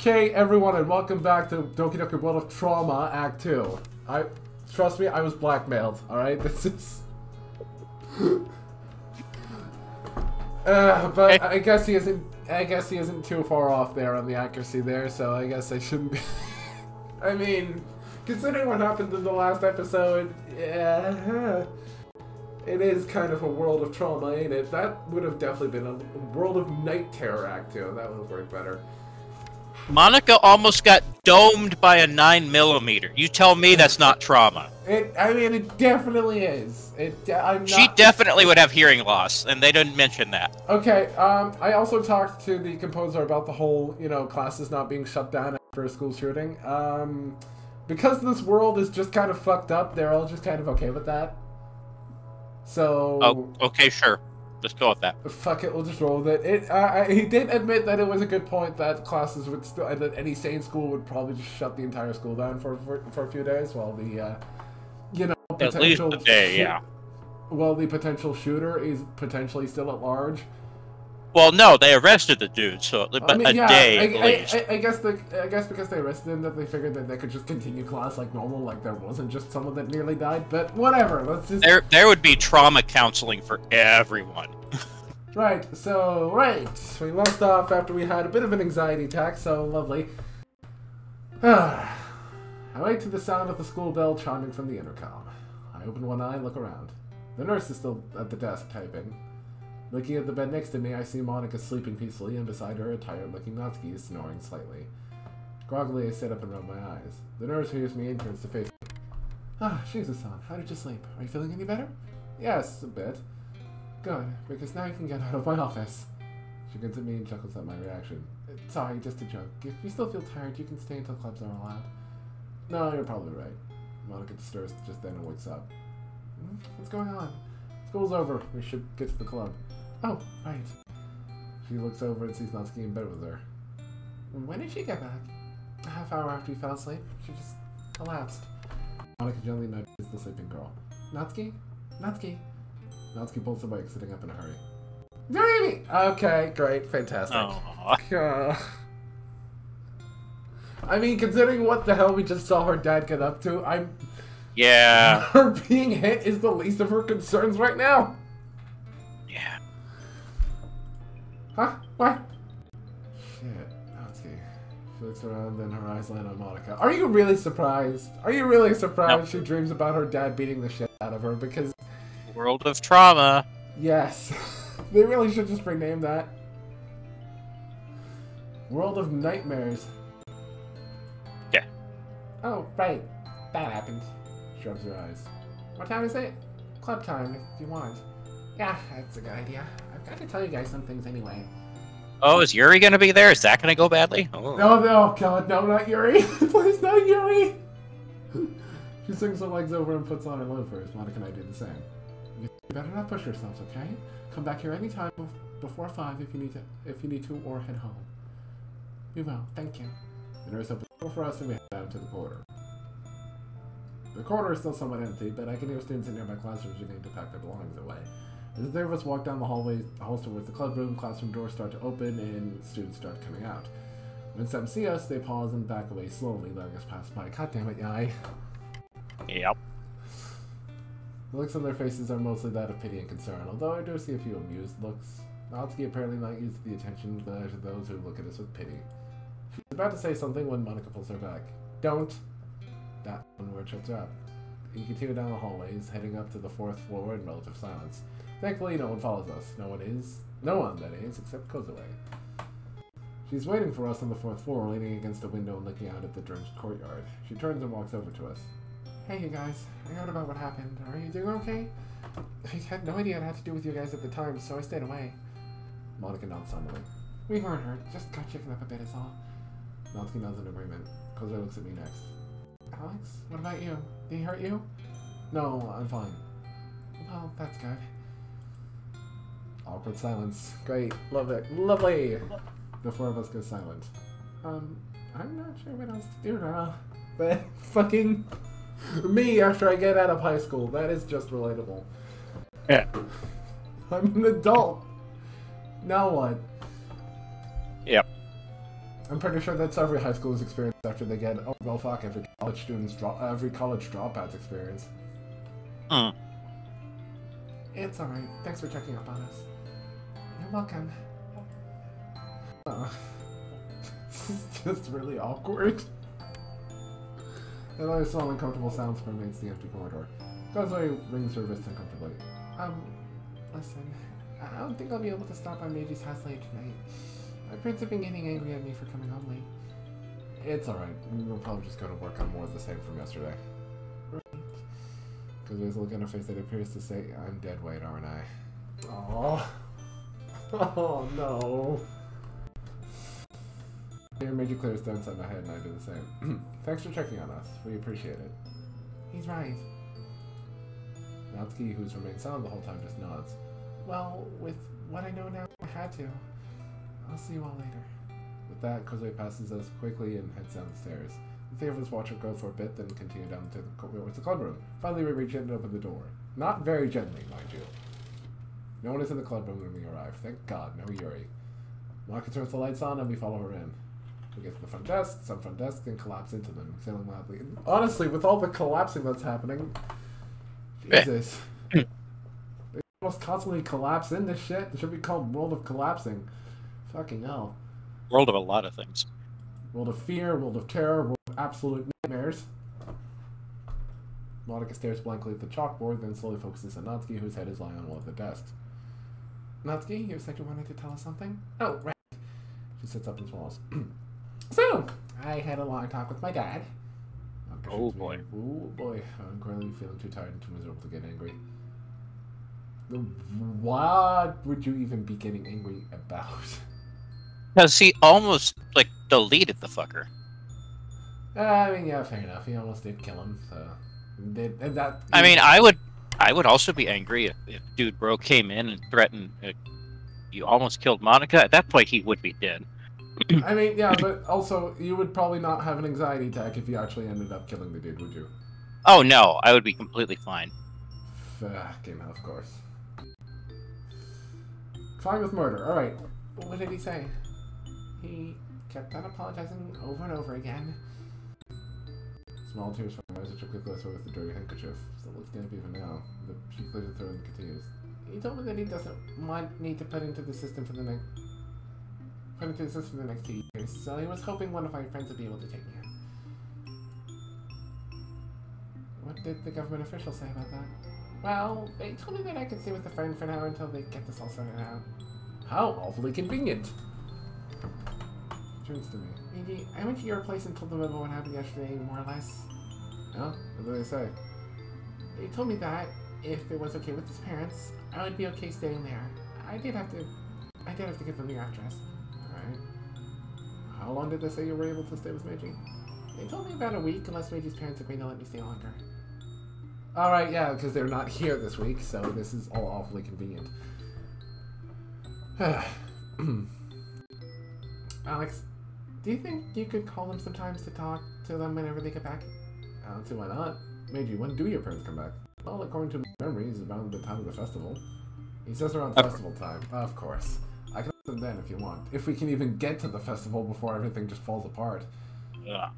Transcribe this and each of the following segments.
Okay, everyone, and welcome back to Doki Doki World of Trauma, Act 2. Trust me, I was blackmailed, alright? This is... but I guess he isn't too far off there on the accuracy there, so I guess I shouldn't be... I mean, considering what happened in the last episode, yeah... It is kind of a world of trauma, ain't it? That would have definitely been a World of Night Terror Act 2. That would have worked better. Monica almost got domed by a 9mm. You tell me that's not trauma. I mean, it definitely is. She definitely would have hearing loss, and they didn't mention that. Okay, I also talked to the composer about the whole, classes not being shut down after a school shooting. Because this world is just kind of fucked up, they're all just kind of okay with that. So... Oh, okay, sure. Just go with that. Fuck it, we'll just roll with it. He did admit that it was a good point that classes would still, that any sane school would probably just shut the entire school down for a few days while the, potential... At least a day, yeah. Well, the potential shooter is potentially still at large. Well, no, they arrested the dude, so but a day at least. I guess because they arrested him, that they figured that they could just continue class like normal, like there wasn't just someone that nearly died. But whatever, let's just. There would be trauma counseling for everyone. Right. So we left off after we had a bit of an anxiety attack. So lovely. I wait to the sound of the school bell chiming from the intercom. I open one eye and look around. The nurse is still at the desk typing. Looking at the bed next to me, I see Monica sleeping peacefully, and beside her, a tired-looking Natsuki is snoring slightly. Groggily, I sit up and rub my eyes. The nurse hears me and turns to face me. Ah, Shizu-san, how did you sleep? Are you feeling any better? Yes, a bit. Good, because now you can get out of my office. She grins at me and chuckles at my reaction. Sorry, just a joke. If you still feel tired, you can stay until clubs are allowed. No, you're probably right. Monica stirs just then and wakes up. What's going on? School's over. We should get to the club. Oh, right. She looks over and sees Natsuki in bed with her. When did she get back? A half hour after you fell asleep. She just collapsed. Monica gently nudges the sleeping girl. Natsuki? Natsuki? Natsuki pulls awake, sitting up in a hurry. Yuri! Okay, great, fantastic. I mean, considering what the hell we just saw her dad get up to, Yeah. Her being hit is the least of her concerns right now. Yeah. Huh? What? Shit. Natsuki. She looks around, then her eyes land on Monica. Are you really surprised? Are you really surprised she dreams about her dad beating the shit out of her? Because... World of Trauma. Yes. They really should just rename that. World of Nightmares. Yeah. Oh, right. That happened. She rubs her eyes. What time is it? Club time, if you want. Yeah, that's a good idea. I've got to tell you guys some things anyway. Oh, is Yuri gonna be there? Is that gonna go badly? Oh. No, God, no, not Yuri! Please, not Yuri! She swings her legs over and puts on her loafers. Monica and I do the same. You better not push yourselves, okay? Come back here anytime before 5 if you need to, or head home. We will, thank you. The nurse opens the door for us and we head down to the corridor. The corridor is still somewhat empty, but I can hear students in nearby classrooms beginning to pack their belongings away. As the three of us walk down the halls towards the club room, classroom doors start to open and students start coming out. When some see us, they pause and back away slowly, letting us pass by. God damn it, Yai. Yep. The looks on their faces are mostly that of pity and concern, although I do see a few amused looks. Natsuki apparently not used to the attention of those who look at us with pity. She's about to say something when Monica pulls her back. Don't! That one word shuts her up. You continue down the hallways, heading up to the 4th floor in relative silence. Thankfully, no one follows us. No one, that is, except Kozue. She's waiting for us on the 4th floor, leaning against a window and looking out at the drenched courtyard. She turns and walks over to us. Hey, you guys. I heard about what happened. Are you doing okay? I had no idea it had to do with you guys at the time, so I stayed away. Monica nods solemnly. We weren't hurt. Just got shaken up a bit is all. Natsuki nods in agreement. Kozue looks at me next. Alex, what about you? Did he hurt you? No, I'm fine. Well, that's good. Awkward silence. Great. Love it. Lovely! The 4 of us go silent. I'm not sure what else to do now. But fucking me after I get out of high school. That is just relatable. Yeah. I'm an adult. Now what? Yep. I'm pretty sure that's every high school's experience after they get, oh well fuck, every college dropout's experience. Hmm. It's alright. Thanks for checking up on us. You're welcome. This is just really awkward. Another small uncomfortable sounds permeates the empty corridor. Causeway rings her wrist uncomfortably. Listen. I don't think I'll be able to stop by Meiji's house late tonight. My parents have been getting angry at me for coming home late. It's alright. We'll probably just go to work on more of the same from yesterday. Right. Causeway's look on her face that appears to say, I'm dead weight, aren't I? Aww. Oh no. Here, Meiji clears down inside my head and I do the same. Thanks for checking on us. We appreciate it. He's right. Natsuki, who's remained silent the whole time, just nods. Well, with what I know now, I had to. I'll see you all later. With that, Kozue passes us quickly and heads down the stairs. The three of us watch her go for a bit, then continue down to the club room. Finally, we reach in and open the door. Not very gently, mind you. No one is in the club room when we arrive. Thank God, no Yuri. Monica turns the lights on and we follow her in. We get to the front desk, some front desks, and collapse into them, exhaling loudly. And honestly, with all the collapsing that's happening, Jesus. They almost constantly collapse into shit. It should be called World of Collapsing. Fucking hell. World of a lot of things. World of fear, world of terror, world of absolute nightmares. Monica stares blankly at the chalkboard, then slowly focuses on Natsuki, whose head is lying on one of the desks. Natsuki, you said you wanted to tell us something? Oh, right. She sits up and swallows. So, I had a long talk with my dad. Oh boy. Oh boy. I'm currently feeling too tired and too miserable to get angry. What would you even be getting angry about? Because he almost, like, deleted the fucker. I mean, yeah, fair enough. He almost did kill him, so... I mean, I would also be angry if Dude Bro came in and threatened, you almost killed Monica. At that point, he would be dead. I mean, yeah, but also, you would probably not have an anxiety attack if you actually ended up killing the dude, would you? Oh, no. I would be completely fine. Fucking hell, of course. Fine with murder. Alright. What did he say? He kept on apologizing over and over again. Small tears from her eyes, which are quickly wiped with the dirty handkerchief. Still looks damp even now. She clears her throat and continues. He told me that he doesn't want me to put into the system for the next... for the next 2 years, so he was hoping one of my friends would be able to take me in. What did the government officials say about that? Well, they told me that I could stay with a friend for now until they get this all sorted out. How awfully convenient! Turns to me. Meiji, I went to your place and told them about what happened yesterday, more or less. Oh? What did they say? They told me that, if it was okay with his parents, I would be okay staying there. I did have to give them your address. Alright. How long did they say you were able to stay with Meiji? They told me about a week, unless Meiji's parents agreed to let me stay longer. Alright, yeah, because they're not here this week, so this is all awfully convenient. Alex, do you think you could call them sometimes to talk to them whenever they get back? I don't see why not. Meiji, when do your parents come back? Well, according to my memories, around the time of the festival. He says around festival time. Of course. I can ask them then if you want. If we can even get to the festival before everything just falls apart. Yeah.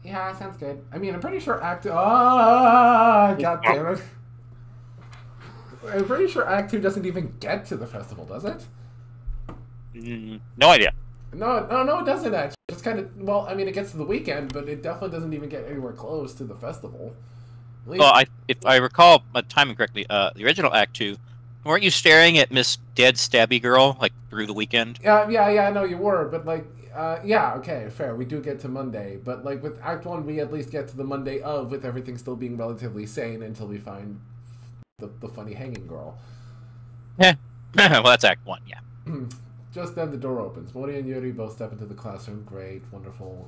Yeah, sounds good. I mean, I'm pretty sure Act 2... Ah, God damn it. I'm pretty sure Act 2 doesn't even get to the festival, does it? No idea. No, it doesn't actually. It's kind of... Well, I mean, it gets to the weekend, but it definitely doesn't even get anywhere close to the festival. Well, if I recall my timing correctly, the original Act 2, weren't you staring at Miss Dead Stabby Girl, like, through the weekend? Yeah, I know you were, but, like... yeah, okay, fair. We do get to Monday, but like with Act 1, we at least get to the Monday of, with everything still being relatively sane until we find the funny hanging girl. Yeah. Well, that's Act 1, yeah. Just then the door opens. Mori and Yuri both step into the classroom. Great, wonderful.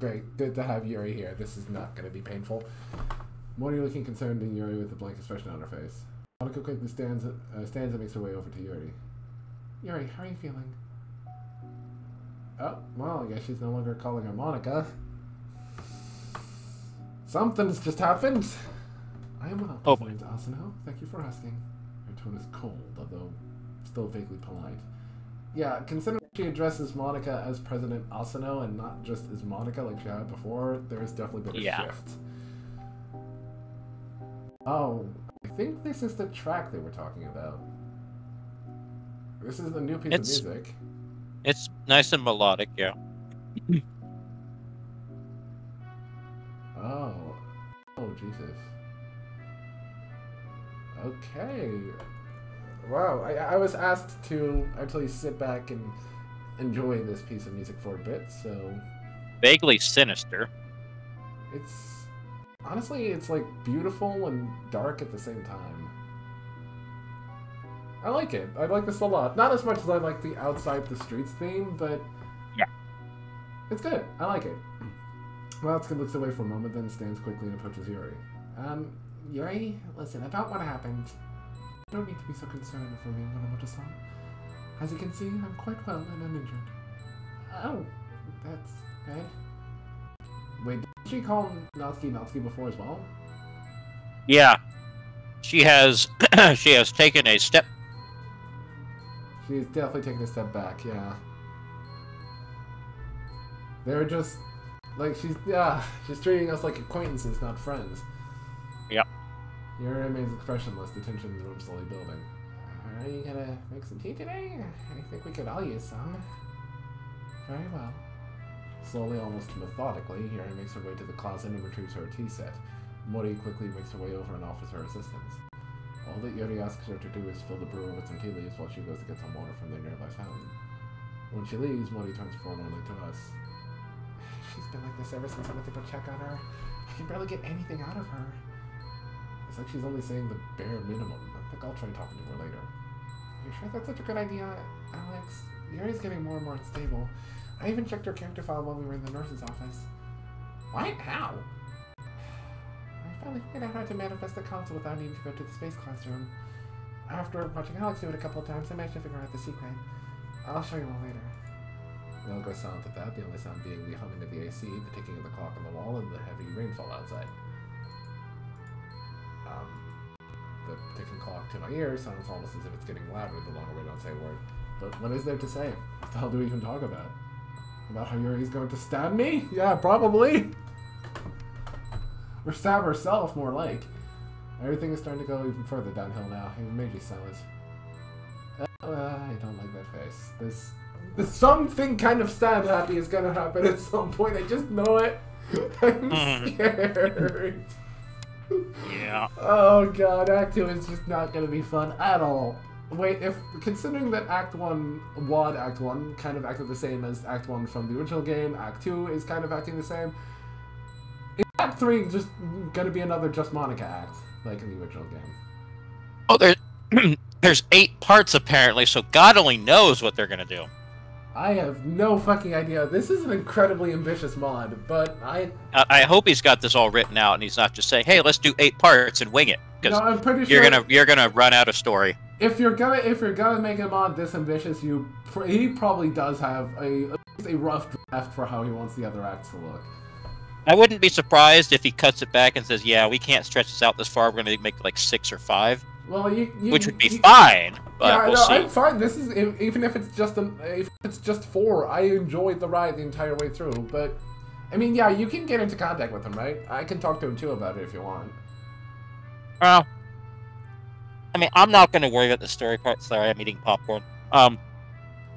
Great, good to have Yuri here. This is not going to be painful. Mori looking concerned and Yuri with a blank expression on her face. Monica quickly stands and makes her way over to Yuri. Yuri, how are you feeling? Oh, well, I guess she's no longer calling her Monica. Something's just happened. I am well, oh, Ms. Asano. Thank you for asking. Her tone is cold, although still vaguely polite. Yeah, considering she addresses Monica as President Asano and not just as Monica like she had before, there's definitely been a shift. Oh, I think this is the track they were talking about. This is the new piece of music. It's nice and melodic, yeah. Oh. Oh, Jesus. Okay. Wow, I was asked to actually sit back and enjoy this piece of music for a bit, so... Vaguely sinister. It's... Honestly, it's like beautiful and dark at the same time. I like it. I like this a lot. Not as much as I like the Outside the Streets theme, but... Yeah. It's good. I like it. Malotsuka looks away for a moment, then stands quickly and approaches Yuri. Yuri? Listen, about what happened... You don't need to be so concerned for me, Minamoto-san. As you can see, I'm quite well and uninjured. Oh, that's good. Wait, did she call Natsuki before as well? Yeah. She has she has taken a step. She's definitely taken a step back, yeah. They're just like she's treating us like acquaintances, not friends. Yep. Yuri remains expressionless, the tension in the room slowly building. Are you gonna make some tea today? I think we could all use some. Very well. Slowly, almost methodically, Yuri makes her way to the closet and retrieves her tea set. Mori quickly makes her way over and offers her assistance. All that Yuri asks her to do is fill the brewer with some tea leaves while she goes to get some water from the nearby fountain. When she leaves, Mori turns forlornly to us. She's been like this ever since I went to go check on her. I can barely get anything out of her. It's like she's only saying the bare minimum. I think I'll try talking to her later. You sure that's such a good idea, Alex? Yuri's getting more and more unstable. I even checked her character file while we were in the nurse's office. What? How? I finally figured out how to manifest the console without needing to go to the space classroom. After watching Alex do it a couple of times, I managed to figure out the secret. I'll show you all later. We all go silent at that, the only sound being the humming of the AC, the ticking of the clock on the wall, and the heavy rainfall outside. The ticking clock to my ears sounds almost as if it's getting louder the longer we don't say a word. But what is there to say? What the hell do we even talk about? About how Yuri's going to stab me? Yeah, probably! Or stab herself, more like. Everything is starting to go even further downhill now. Even Meiji's silent. I don't like that face. This something kind of stab happy is gonna happen at some point. I just know it. I'm scared. Yeah. Oh god, Act 2 is just not gonna be fun at all. Wait, considering that Act 1, Act 1 kind of acted the same as Act 1 from the original game, Act 2 is kind of acting the same. Is Act 3 just gonna be another Just Monica act, like in the original game? Oh, there's 8 parts apparently, so God only knows what they're gonna do. I have no fucking idea. This is an incredibly ambitious mod, but I hope he's got this all written out and he's not just saying, "Hey, let's do 8 parts and wing it," because no, I'm pretty sure you're gonna run out of story. If you're gonna make a mod this ambitious, he probably does have at least a rough draft for how he wants the other acts to look. I wouldn't be surprised if he cuts it back and says, "Yeah, we can't stretch this out this far. We're gonna make like 6 or 5." Well, which would be fine, but yeah, we'll no, see. I'm fine. This is even if it's just 4. I enjoyed the ride the entire way through. But I mean, yeah, you can get into contact with him, right? I can talk to him too about it if you want. Well, I mean, I'm not going to worry about the story part. Sorry, I'm eating popcorn.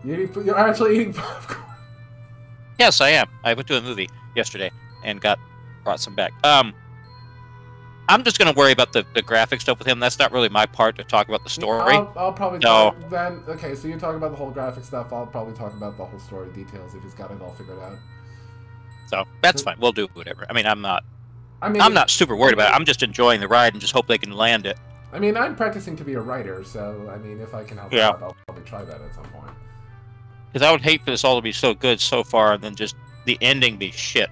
You're actually eating popcorn. Yes, I am. I went to a movie yesterday and brought some back. I'm just going to worry about the graphic stuff with him. That's not really my part to talk about the story. I'll probably talk then. Okay, so you talk about the whole graphic stuff. I'll probably talk about the whole story details if he's got it all figured out. So that's fine. We'll do whatever. I mean, I'm not super worried about it. I'm just enjoying the ride and just hope they can land it. I mean, I'm practicing to be a writer, so I mean, if I can help out, I'll probably try that at some point. Because I would hate for this all to be so good so far and then just the ending be shit.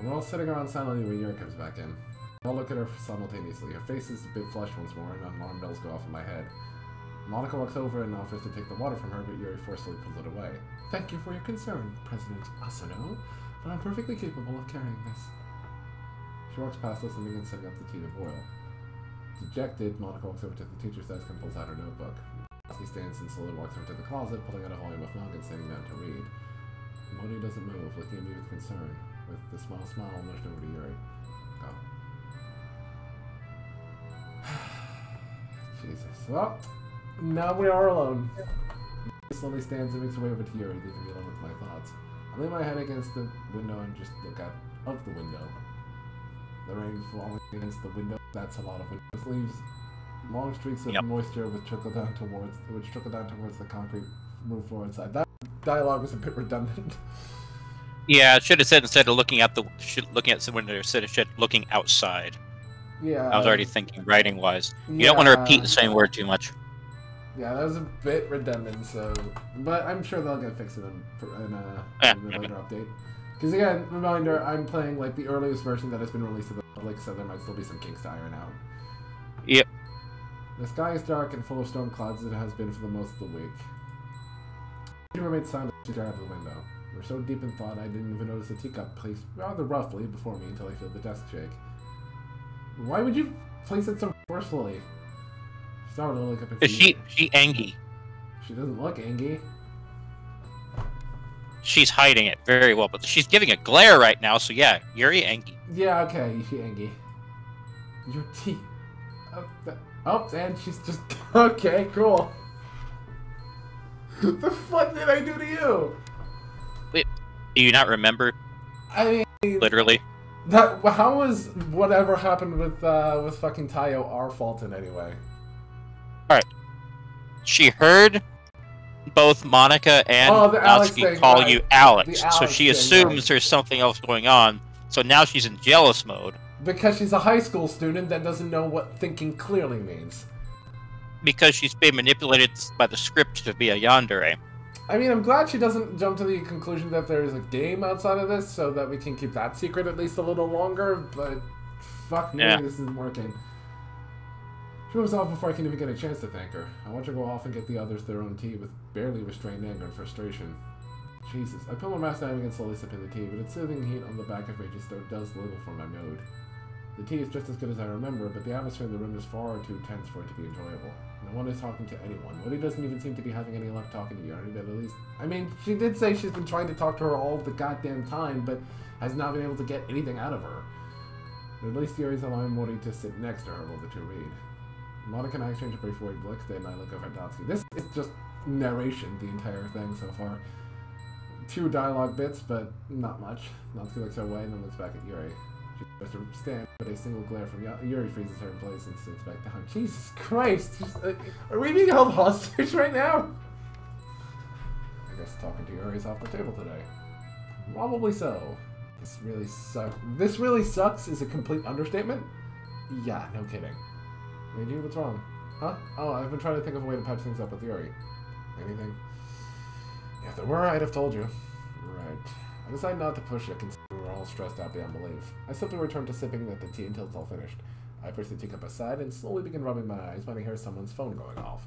We're all sitting around silently when Yuri comes back in. I'll look at her simultaneously. Her face is a bit flushed once more, and alarm bells go off in my head. Monica walks over and offers to take the water from her, but Yuri forcefully pulls it away. Thank you for your concern, President Asano, but I'm perfectly capable of carrying this. She walks past us and begins setting up the tea to boil. Dejected, Monica walks over to the teacher's desk and pulls out her notebook. Doki stands and slowly walks over to the closet, pulling out a volume of manga and sitting down to read. Mori doesn't move, looking at me with concern. With the small smile, I moved over to Yuri. Oh. Jesus. Well, now we are alone. He slowly stands and makes her way over to Yuri, leaving me alone with my thoughts. I lay my head against the window and just look out of the window. The rain falling against the window, that's a lot of windows. Leaves long streaks of moisture which trickle down towards the concrete roof floor inside. That dialogue was a bit redundant. Yeah, it should have said instead of looking out the window, instead of looking outside. Yeah. I was already thinking writing wise. You don't want to repeat the same word too much. Yeah, that was a bit redundant, so... But I'm sure they'll get fixed in a later update. Because again, reminder, I'm playing like the earliest version that has been released to the public, so there might still be some kinks to iron out. Yep. The sky is dark and full of storm clouds as it has been for the most of the week. She remained silent as she stared out the window. We were so deep in thought I didn't even notice a teacup placed rather roughly before me until I felt the desk shake. Why would you place it so forcefully? She started to look up at she angry. She doesn't look angry. She's hiding it very well, but she's giving a glare right now, so yeah, Yuri angry. Yeah, okay, she angry. Your teeth. Oh, and she's just... Okay, cool. The fuck did I do to you? Wait, do you not remember? I mean... Literally. How was whatever happened with fucking Tayo our fault in any way? Alright. She heard both Monica and Natsuki call you Alex, so she assumes there's something else going on, so now she's in jealous mode. Because she's a high school student that doesn't know what thinking clearly means. Because she's been manipulated by the script to be a yandere. I mean, I'm glad she doesn't jump to the conclusion that there is a game outside of this, so that we can keep that secret at least a little longer, but fuck me, this isn't working. She moves off before I can even get a chance to thank her. I watch her go off and get the others their own tea with barely restrained anger and frustration. Jesus. I put my mask down and slowly sipping the tea, but its soothing heat on the back of me just does little for my mood. The tea is just as good as I remember, but the atmosphere in the room is far too tense for it to be enjoyable. No one is talking to anyone. Woody doesn't even seem to be having any luck talking to Yuri, but at least... I mean, she did say she's been trying to talk to her all the goddamn time, but has not been able to get anything out of her. But at least Yuri's allowing Woody to sit next to her while the two read. Monica and I exchange a brief word look, then I look over at Natsuki. This is just narration, the entire thing so far. Few dialogue bits, but not much. Natsuki looks her way and then looks back at Yuri. She tries to stand, but a single glare from Yuri freezes her in place and sits back down. Jesus Christ! Are we being held hostage right now? I guess talking to Yuri is off the table today. Probably so. This really sucks. This really sucks is a complete understatement? Yeah, no kidding. Meiji, what's wrong? Huh? Oh, I've been trying to think of a way to patch things up with Yuri. Anything? If there were, I'd have told you. Right. I decided not to push it, considering we're all stressed out beyond belief. I simply returned to sipping at the tea until it's all finished. I pushed the teacup aside and slowly begin rubbing my eyes when I hear someone's phone going off.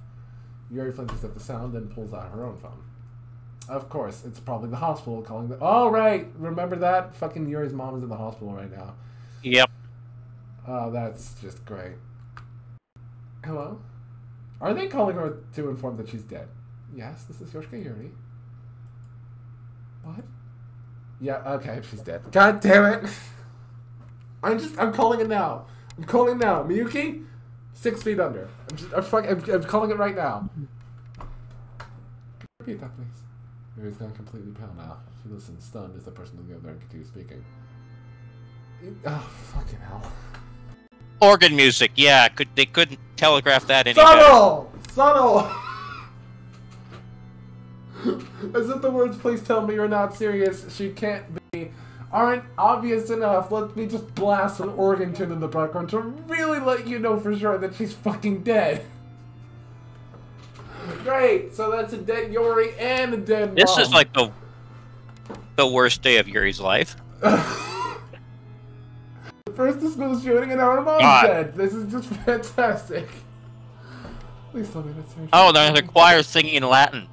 Yuri flinches at the sound and pulls out her own phone. Of course, it's probably the hospital calling the... Oh, right! Remember that? Fucking Yuri's mom is in the hospital right now. Yep. Oh, that's just great. Hello? Are they calling her to inform that she's dead? Yes, this is Yoshika Yuri. What? Yeah, okay, she's dead. God damn it! I'm calling it now. I'm calling it now. Miyuki? 6 feet under. I'm calling it right now. Repeat that, please. Yuri's gone completely pale now. She listens, stunned, as the person on the other end continues speaking. Oh, fucking hell. Organ music, yeah. They couldn't telegraph that any Subtle! Better. Subtle! As if the words, please tell me you're not serious, she can't be, aren't obvious enough. Let me just blast an organ tune in the background to really let you know for sure that she's fucking dead. Great, so that's a dead Yuri and a dead mom. This is like the worst day of Yuri's life. First the school shooting and now her mom's dead. This is just fantastic. Please tell me that's her. Oh, there's a choir singing in Latin.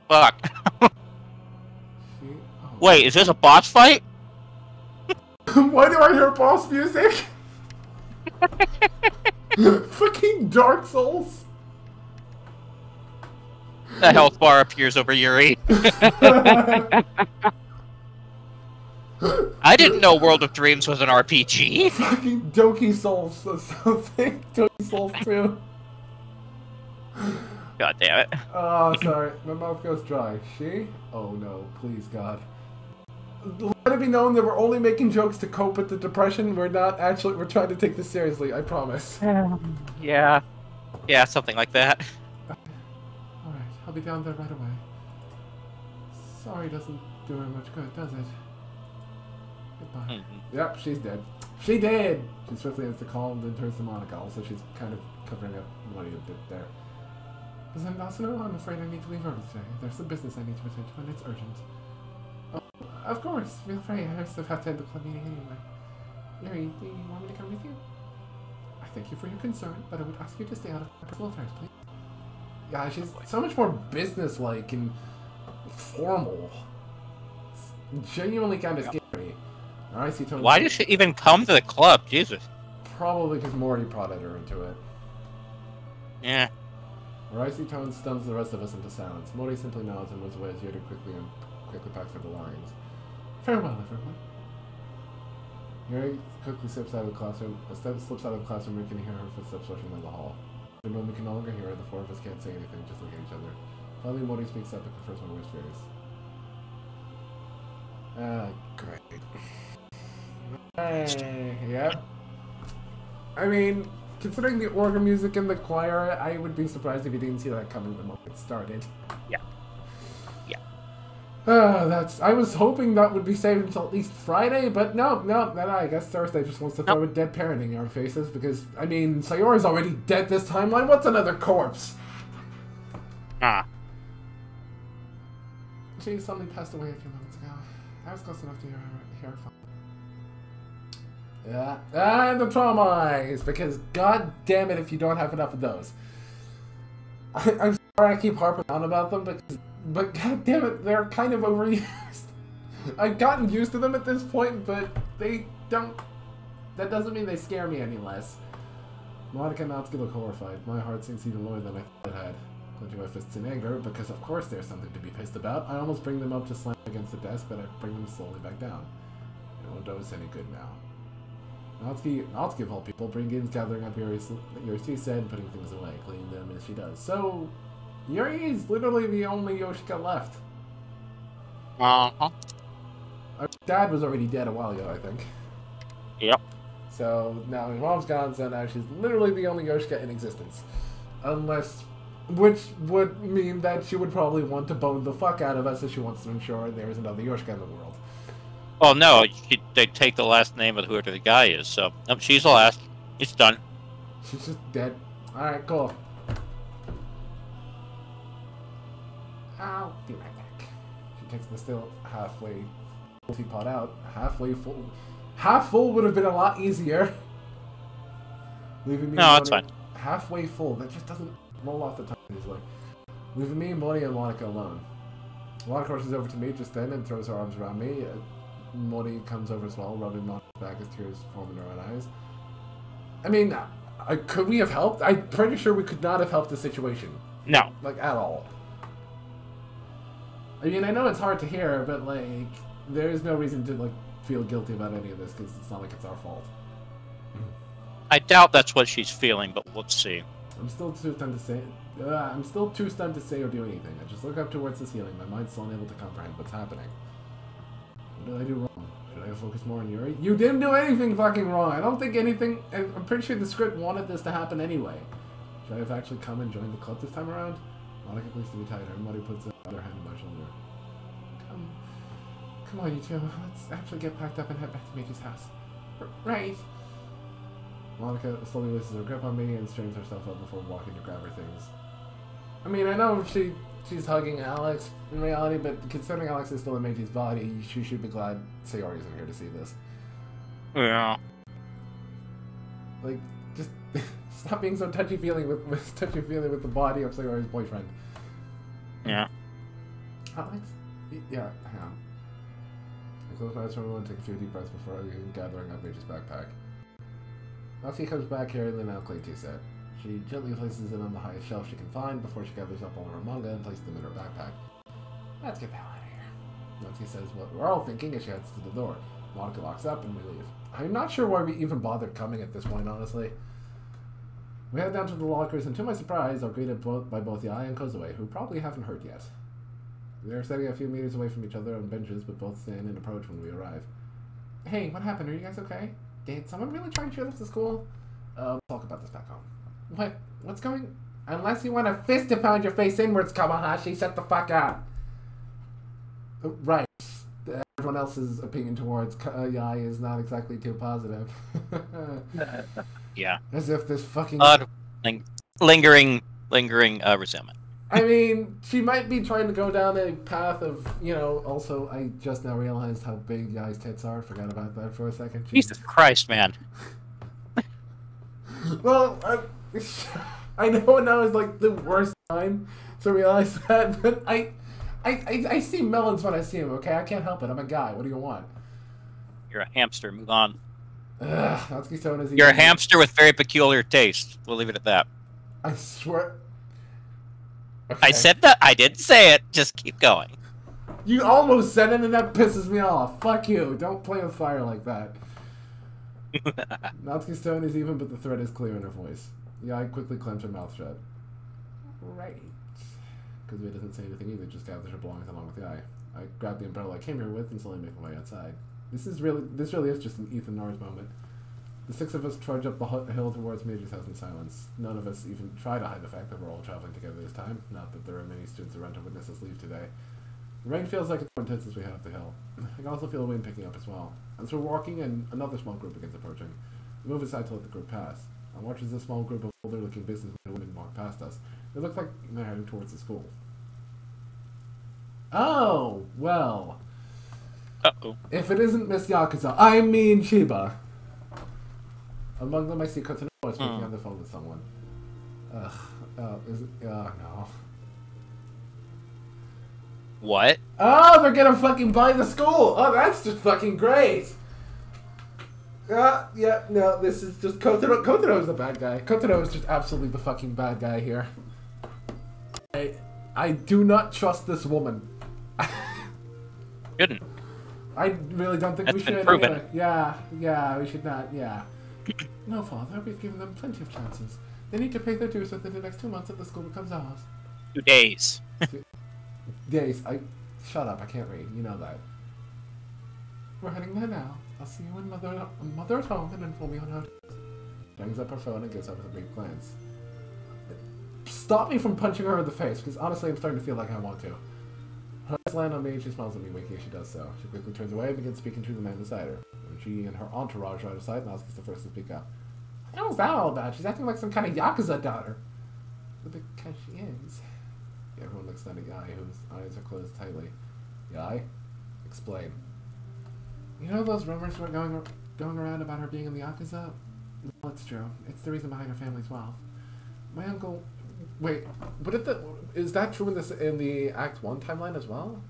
Fuck. Wait, is this a boss fight? Why do I hear boss music? Fucking Dark Souls. The health bar appears over Yuri. I didn't know World of Dreams was an RPG. Fucking Doki Souls or something. Doki Souls 2. God damn it. Oh, sorry. My mouth goes dry. She? Oh no, please God. Let it be known that we're only making jokes to cope with the depression. We're trying to take this seriously, I promise. Yeah. Yeah, something like that. Alright, I'll be down there right away. Sorry doesn't do her much good, does it? Goodbye. Yep, she's dead. She did! She swiftly ends the call and then turns to Monica. Also, she's kind of covering up money a bit there. Does anyone else know? I'm afraid I need to leave early today. There's some business I need to attend to, and it's urgent. Oh, of course. Feel free. I still have to end the club meeting anyway. Yuri, do you want me to come with you? I thank you for your concern, but I would ask you to stay out of my personal affairs, please. Yeah, she's so much more business-like and formal. It's genuinely kind of scary. Alright, see Tony. Why did she even come to the club? Jesus. Probably because Morty prodded her into it. Yeah. Icy tone stuns the rest of us into silence. Morty simply nods and moves away as Yuri quickly packs her belongings. Farewell, everyone. Yuri quickly slips out of the classroom. Slips out of the classroom. We can hear her footsteps rushing down the hall. The moment we can no longer hear her, the four of us can't say anything, just look at each other. Finally, Morty speaks up and confirms my worst fears. Great. Hey, yep. I mean, considering the organ music in the choir, I would be surprised if you didn't see that coming the moment it started. Yeah. Yeah. I was hoping that would be saved until at least Friday, but no, I guess Thursday just wants to throw a dead parent in our faces because, I mean, Sayori's already dead this timeline. What's another corpse? She suddenly passed away a few moments ago. I was close enough to hear her fall. Yeah, and the trauma eyes, because god damn it if you don't have enough of those. I'm sorry I keep harping on about them, but god damn it, they're kind of overused. I've gotten used to them at this point, but they don't... That doesn't mean they scare me any less. Monica and Natsuki look horrified. My heart sinks even lower than I thought it had. Clenching my fists in anger, because of course there's something to be pissed about. I almost bring them up to slam against the desk, but I bring them slowly back down. It won't do us any good now. Natsuki of all people, begins gathering up Yuri's said and putting things away, cleaning them as she does. So, Yuri is literally the only Yoshika left. Uh-huh. Our dad was already dead a while ago, I think. Yep. So, now his mom's gone, so now she's literally the only Yoshika in existence. Unless... Which would mean that she would probably want to bone the fuck out of us if she wants to ensure there is another Yoshika in the world. Well, no, they take the last name of whoever the guy is, so... Nope, she's the last. It's done. She's just dead. Alright, cool. I'll be right back. She takes the still halfway full teapot out. Halfway full. Half full would have been a lot easier. Leaving me no, that's fine. Halfway full. That just doesn't roll off the tongue easily. Leaving me, Morty, and Monica alone. Monica rushes over to me just then and throws her arms around me. Morty comes over as well, rubbing Monica's back as tears form in her own eyes. I mean, could we have helped? I'm pretty sure we could not have helped the situation. No. Like, at all. I mean, I know it's hard to hear, but, like, there's no reason to, like, feel guilty about any of this, because it's not like it's our fault. I doubt that's what she's feeling, but let's see. I'm still too stunned to say or do anything. I just look up towards the ceiling, my mind's still unable to comprehend what's happening. What did I do wrong? Should I have focused more on Yuri? You didn't do anything fucking wrong! I don't think anything... I'm pretty sure the script wanted this to happen anyway. Should I have actually come and joined the club this time around? Monica clings to me tighter, and Morty puts her other hand on my shoulder. Come on, you two. Let's actually get packed up and head back to Meiji's house. Right. Monica slowly releases her grip on me and strains herself up before walking to grab her things. I mean, I know she's hugging Alex in reality, but considering Alex is still in Meiji's body, she should be glad Sayori isn't here to see this. Yeah. Like, just stop being so touchy-feely with the body of Sayori's boyfriend. Yeah. Alex? Yeah, hang on. I close my eyes for a moment and take a few deep breaths before I begin gathering up Meiji's backpack. Natsuki comes back carrying the now Clayton set. She gently places it on the highest shelf she can find before she gathers up all her manga and places them in her backpack. Let's get the hell out of here. Natsuki says what we're all thinking as she heads to the door. Monica locks up and we leave. I'm not sure why we even bothered coming at this point, honestly. We head down to the lockers and to my surprise are greeted by both Yai and Kozue, who probably haven't heard yet. They're sitting a few meters away from each other on benches, but both stand and approach when we arrive. Hey, what happened? Are you guys okay? Did someone really try and shoot up the school? We'll talk about this back home. What? What's going... Unless you want a fist to pound your face inwards, Kamahashi, shut the fuck up. Right. Everyone else's opinion towards Yai is not exactly too positive. Yeah. As if this fucking... lingering resentment. I mean, she might be trying to go down a path of, you know, also, I just now realized how big Yai's tits are. Forgot about that for a second. Jesus Christ, man. Well, I know now is like the worst time to realize that, but I see melons when I see them, okay? I can't help it. I'm a guy. What do you want? You're a hamster. Move on. You're a hamster with very peculiar taste. We'll leave it at that. I swear... Okay. I said that. I didn't say it. Just keep going. You almost said it, and that pisses me off. Fuck you. Don't play with fire like that. Natsuki's tone is even, but the threat is clear in her voice. Yai quickly clenches her mouth shut. Right. Kazue doesn't say anything either, just gathers her belongings along with Yai. I grab the umbrella I came here with and slowly make my way outside. This really is just an Ethan Norris moment. The six of us trudge up the hill towards Meiji's house in silence. None of us even try to hide the fact that we're all traveling together this time. Not that there are many students around to witness us leave today. The rain feels like it's more intense as we head up the hill. I can also feel the wind picking up as well. As we're walking, and another small group begins approaching. We move aside to let the group pass. I watch as a small group of older-looking businessmen and women walk past us. They look like they're heading towards the school. Oh, well. Uh-oh. If it isn't Miss Yakuza, I mean Chiba. Among them, I see Kotono speaking on the phone with someone. No. What? Oh, they're gonna fucking buy the school! Oh, that's just fucking great! Yeah, no, this is just Kotono. Kotono's the bad guy. Kotono is just absolutely the fucking bad guy here. I do not trust this woman. Shouldn't. I really don't think we should. Anyway. Yeah, we should not, yeah. No, Father, we've given them plenty of chances. They need to pay their dues within the next 2 months if the school becomes ours. 2 days. Days. Shut up, I can't read. You know that. We're heading there now. I'll see you when Mother at home and inform me on how to... Hangs up her phone and gives up with a brief glance. Stop me from punching her in the face, because honestly I'm starting to feel like I want to. Her eyes land on me and she smiles at me, winking as she does so. She quickly turns away and begins speaking to the man beside her. When she and her entourage are out of sight, Natsuki's the first to speak up. What the hell is that all about? She's acting like some kind of Yakuza daughter. Because she is. Everyone looks down at Yai, whose eyes are closed tightly. Yai? Explain. You know those rumors were going around about her being in the Yakuza? Well, it's true. It's the reason behind her family's wealth. My uncle... Wait, is that true in the Act 1 timeline as well?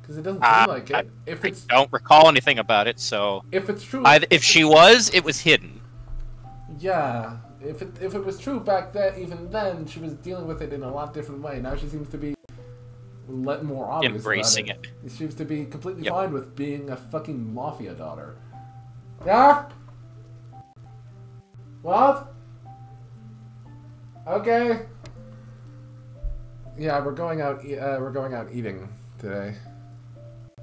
Because it doesn't seem like it. I don't recall anything about it, so... If it's true... If she was, it was hidden. Yeah. If it was true back then, even then, she was dealing with it in a lot different way. Now she seems to be more obvious embracing about it. She seems to be completely fine with being a fucking mafia daughter. Yeah? What? Okay. Yeah, we're going out eating today.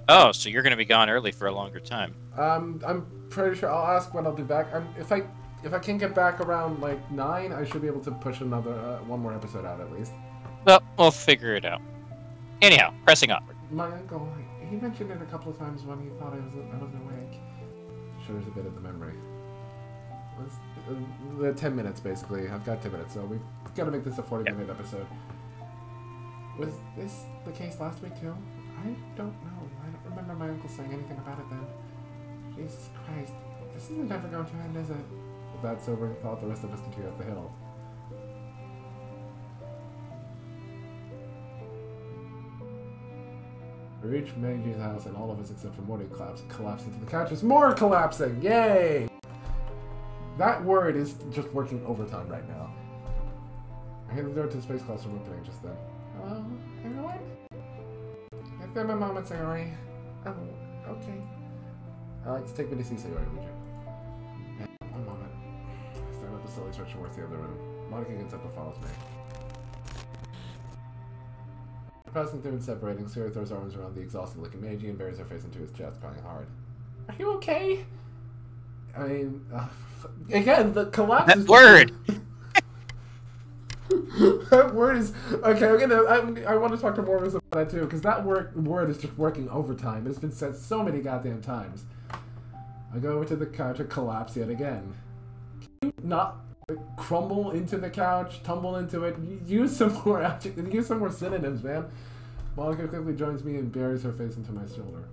Oh, so you're gonna be gone early for a longer time. I'm pretty sure I'll ask when I'll be back. If I can get back around like 9, I should be able to push another one more episode out at least. Well, we'll figure it out. Anyhow, pressing onward. My uncle, he mentioned it a couple of times when he thought I wasn't awake. Shows a bit of the memory. The 10 minutes basically. I've got 10 minutes, so we've got to make this a 40-minute episode. Was this the case last week too? I don't know. I don't remember my uncle saying anything about it then. Jesus Christ. This isn't ever going to end, is it? With that sobering thought, the rest of us continue up the hill. We reach Meiji's house, and all of us except for Morty collapse into the couches. More collapsing! Yay! That word is just working overtime right now. I hear the door to the space classroom opening just then. Hello, everyone? Give them a moment, Sayori. Oh, okay. Alex, take me to see Sayori, would you? Yeah, one moment. I stand up and slowly stretch towards the other room. Monica gets up and follows me. Passing through and separating, Sayori throws her arms around the exhausted-looking Meiji and buries her face into his chest, crying hard. Are you okay? I mean, again, the collapse is... word! That word is... Okay, I want to talk to Morvis about that too, because that word is just working overtime. It's been said so many goddamn times. I go over to the couch and collapse yet again. Can you not crumble into the couch, tumble into it? Use some more synonyms, man. Monica quickly joins me and buries her face into my shoulder.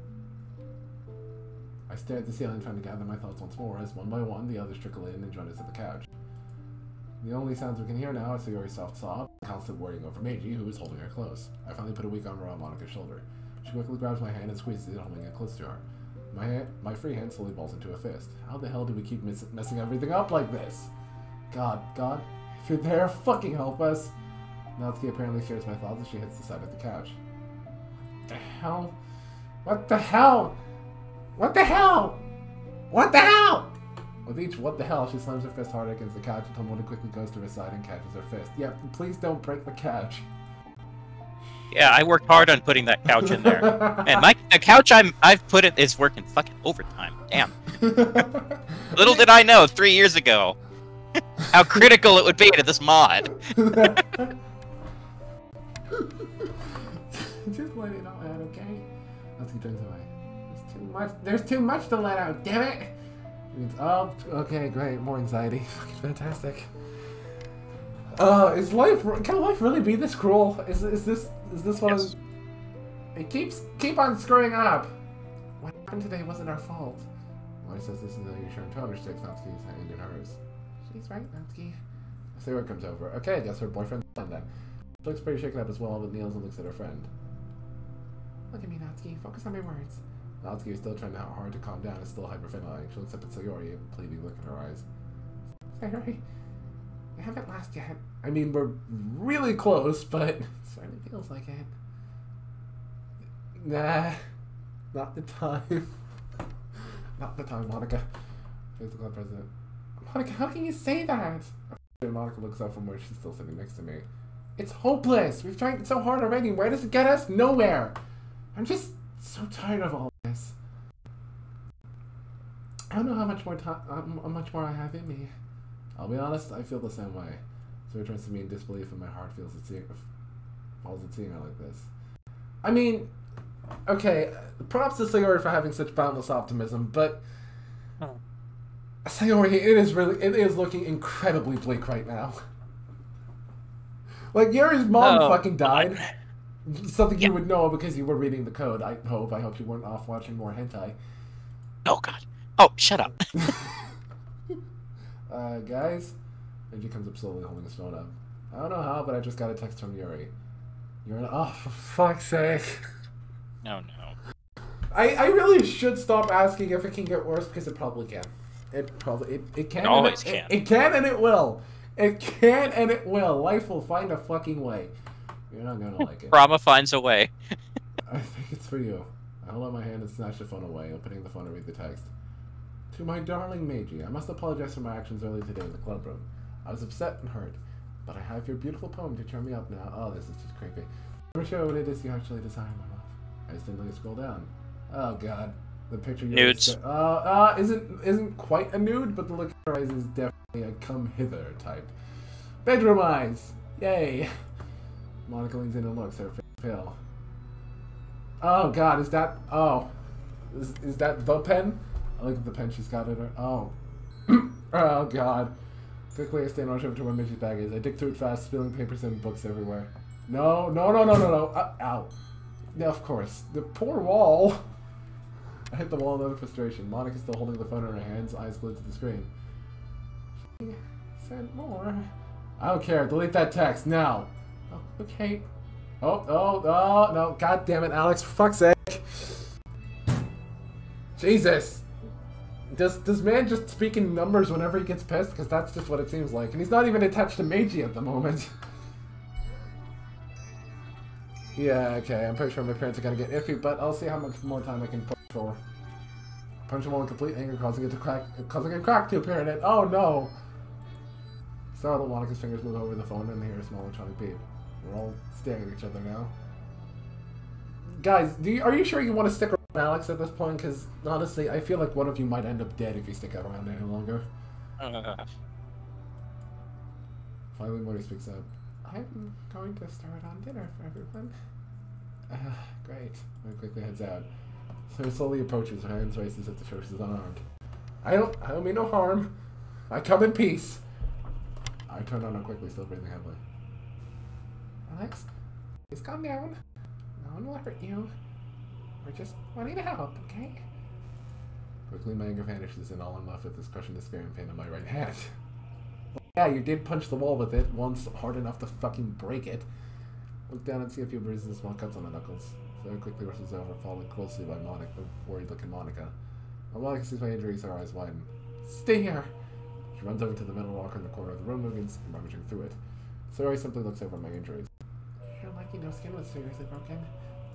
I stare at the ceiling, trying to gather my thoughts once more, as one by one the others trickle in and join us at the couch. The only sounds we can hear now are Sayori's soft sob, and constant worrying over Meiji, who is holding her close. I finally put a weak arm around Monica's shoulder. She quickly grabs my hand and squeezes it, holding it close to her. My free hand slowly balls into a fist. How the hell do we keep messing everything up like this? God, if you're there, fucking help us. Natsuki apparently shares my thoughts as she hits the side of the couch. What the hell? What the hell? What the hell? What the hell? With each what the hell, she slams her fist hard against the couch until Mona quickly goes to her side and catches her fist. Yeah, please don't break the couch. Yeah, I worked hard on putting that couch in there. And the couch I've put it is working fucking overtime. Damn. Little did I know 3 years ago how critical it would be to this mod. Just let it all out, okay? Let's get turns away. There's too much to let out, damn it! Oh, okay, great. More anxiety. Fucking fantastic. Can life really be this cruel? Is this one? Yes. It keep on screwing up. What happened today wasn't our fault. Mori says this in a reassuring tone, which takes Natsuki's hand in hers. She's right, Natsuki. Sayori comes over. Okay, I guess her boyfriend's fine then. She looks pretty shaken up as well, but kneels and looks at her friend. Look at me, Natsuki. Focus on my words. Natsuki is still trying hard to calm down and still hyperventilating. She looks up at Sayori, a pleading look in her eyes. Sayori, I haven't lost yet. I mean, we're really close, but it certainly feels like it. Nah, not the time. Not the time, Monica. Here's the club president. Monica, how can you say that? Monica looks up from where she's still sitting next to me. It's hopeless. We've tried so hard already. Where does it get us? Nowhere. I'm just so tired of all this. I don't know how much more I have in me. I'll be honest, I feel the same way. So it turns to me in disbelief and my heart falls at seeing her like this. I mean, okay, props to Sayori for having such boundless optimism, but Sayori, it is looking incredibly bleak right now. Like, Yuri's mom fucking died. Something you would know because you were reading the code, I hope. I hope you weren't off watching more hentai. Oh, God. Oh, shut up. Guys? Benji comes up slowly, holding his phone up. I don't know how, but I just got a text from Yuri. Oh, for fuck's sake. No, no. I really should stop asking if it can get worse, because it probably can. It can. It always can. It can and it will. It can and it will. Life will find a fucking way. You're not gonna like it. Brahma finds a way. I think it's for you. I hold out my hand and snatch the phone away, opening the phone to read the text. To my darling Meiji, I must apologize for my actions earlier today in the club room. I was upset and hurt, but I have your beautiful poem to cheer me up now. Oh, this is just creepy. I'm sure what it is you actually desire, my love. I instantly scroll down. Oh God, the picture. Nudes. Isn't quite a nude, but the look in her eyes is definitely a come hither type. Bedroom eyes. Yay. Monica leans in and looks, her face pale. Oh God, is that? Oh, is that the pen? I look at the pen she's got in her. Oh. Oh God. Quickly, I stand over to where Mitch's bag is. I dig through it fast, spilling papers and books everywhere. No. Ow. Yeah, of course. The poor wall. I hit the wall in utter frustration. Monica's still holding the phone in her hands, eyes glued to the screen. She said more. I don't care. Delete that text now. Oh, okay. Oh, no. God damn it, Alex. For fuck's sake. Jesus. Does man just speak in numbers whenever he gets pissed? Because that's just what it seems like. And he's not even attached to Meiji at the moment. Yeah, okay, I'm pretty sure my parents are gonna get iffy, but I'll see how much more time I can push for. Punch him all in complete anger, causing a crack to appear in it. Oh no! Startled, Monica's fingers move over the phone and hear a small electronic beep. We're all staring at each other now. Guys, are you sure you want to stick around Alex at this point? Because, honestly, I feel like one of you might end up dead if you stick around any longer. Finally, Morty speaks up. I'm going to start on dinner for everyone. Great. Very quickly heads out. So he slowly approaches, her hands raised as if to show she's unarmed. I don't mean no harm. I come in peace. I turn on her quickly, still breathing heavily. Alex, please calm down. No one will hurt you. We're just wanting to help, okay? Quickly, my anger vanishes, and all I'm left with is crushing despair and pain in my right hand. Well, yeah, you did punch the wall with it once, hard enough to fucking break it. Look down and see a few bruises and small cuts on the knuckles. Sarah quickly rushes over, followed closely by Monica, worried-looking Monica. When Monica sees my injuries, her eyes widen. Stay here! She runs over to the metal locker in the corner of the room, rummaging through it. Sarah simply looks over my injuries. You're lucky no skin was seriously broken.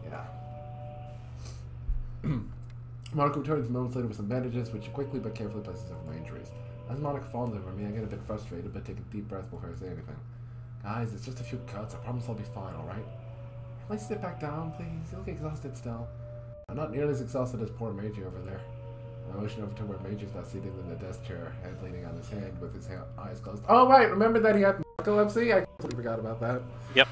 Yeah. Monica returns moments later with some bandages, which she quickly but carefully places over my injuries. As Monica falls over me, I get a bit frustrated, but take a deep breath before I say anything. Guys, it's just a few cuts. I promise I'll be fine, alright? Please sit back down, please. You look exhausted still. I'm not nearly as exhausted as poor Meiji over there. I motion over to where Meiji's not seated in the desk chair, head leaning on his hand with his eyes closed. Oh, right! Remember that he had narcolepsy? I completely forgot about that. Yep.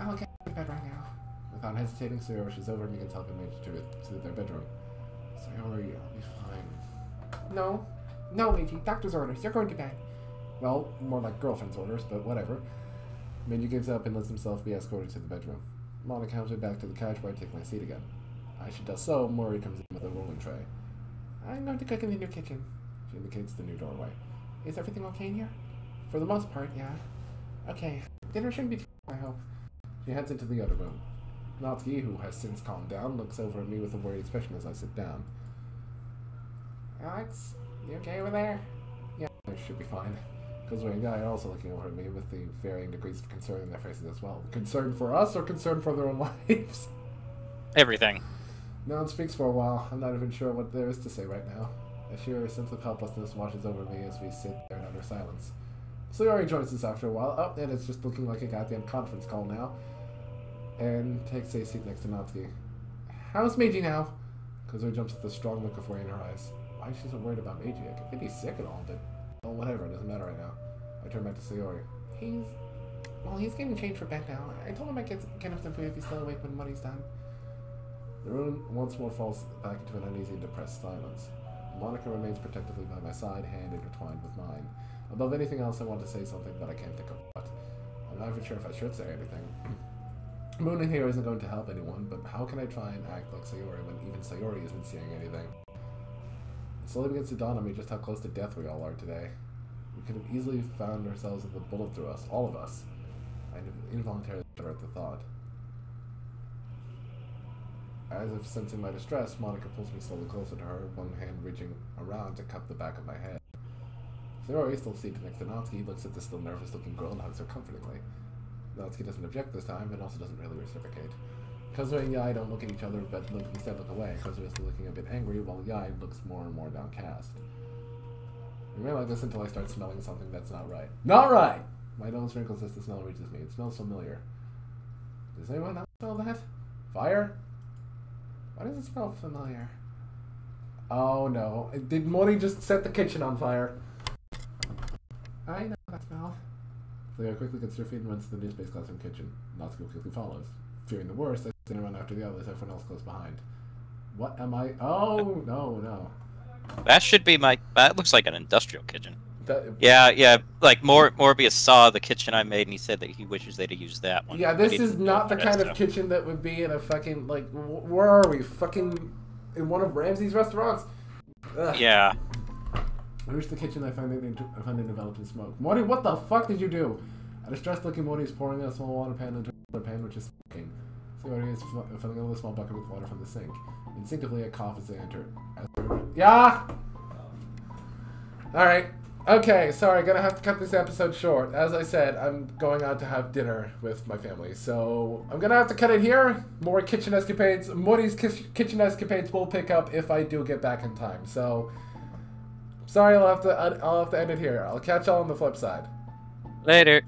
I'll get to bed right now. Without hesitating, Sarah rushes over and begins helping Meiji to their bedroom. Sarah, I'll be fine. No, Meiji. Doctor's orders. You're going to bed. Well, more like girlfriend's orders, but whatever. Meiji gives up and lets himself be escorted to the bedroom. Monica helps me back to the couch where I take my seat again. As she does so, Mori comes in with a rolling tray. I'm going to cook in the new kitchen. She indicates the new doorway. Is everything okay in here? For the most part, yeah. Okay, dinner shouldn't be too long, I hope. She heads into the other room. Natsuki, who has since calmed down, looks over at me with a worried expression as I sit down. Alex, you okay over there? Yeah, I should be fine. Kozuki and Guy are also looking over at me with the varying degrees of concern in their faces as well. Concern for us or concern for their own lives? Everything. No one speaks for a while. I'm not even sure what there is to say right now. A sheer sense of helplessness washes over me as we sit there in utter silence. Yuri joins us after a while. Oh, and it's just looking like a goddamn conference call now. And takes a seat next to Natsuki. How's Meiji now? Kozuki jumps with a strong look of worry in her eyes. Why is she so worried about Meiji? I could be sick and all, but... oh, whatever. It doesn't matter right now. I turn back to Sayori. He's getting changed for bed now. I told him I'd get him some food if he's still awake when money's done. The room once more falls back into an uneasy and depressed silence. Monica remains protectively by my side, hand intertwined with mine. Above anything else, I want to say something, but I can't think of what. I'm not even sure if I should say anything. Mooning here isn't going to help anyone, but how can I try and act like Sayori when even Sayori isn't seeing anything? It slowly begins to dawn on me just how close to death we all are today. We could have easily found ourselves with a bullet through us, all of us. I involuntarily shudder at the thought. As if sensing my distress, Monica pulls me slowly closer to her, one hand reaching around to cup the back of my head. Sayori, still seated next to Natsuki, looks at the still nervous-looking girl and hugs her comfortingly. Natsuki doesn't object this time, and also doesn't really reciprocate. Kozuki and Yai don't look at each other, but instead look away. Kozuki is still looking a bit angry, while Yai looks more and more downcast. I remain like this until I start smelling something that's not right. Not right! My nose wrinkles as the smell reaches me. It smells familiar. Does anyone else smell that? Fire? Why does it smell familiar? Oh no. Did Mori just set the kitchen on fire? I know that smell. Sayori quickly gets her feet and runs to the new space classroom kitchen. Natsuki quickly follows. Fearing the worst, I stand around after the others, everyone else close behind. What am I? Oh, no. That should be my... that looks like an industrial kitchen. Yeah, like Morbius saw the kitchen I made and he said that he wishes they'd have used that one. Yeah, this is not the kind of kitchen that would be in a fucking, like, where are we? Fucking in one of Ramsey's restaurants? Ugh. Yeah. I reached the kitchen. I found it enveloped in smoke. Mori, what the fuck did you do? A distressed-looking Mori is pouring a small water pan into another pan, which is smoking. Sayori is filling another small bucket with water from the sink. Instinctively, I cough as they enter. Yeah! Alright. Okay, sorry, gonna have to cut this episode short. As I said, I'm going out to have dinner with my family, so I'm gonna have to cut it here. More kitchen escapades, Moody's kitchen escapades will pick up if I do get back in time. So, sorry, I'll have to end it here. I'll catch y'all on the flip side. Later.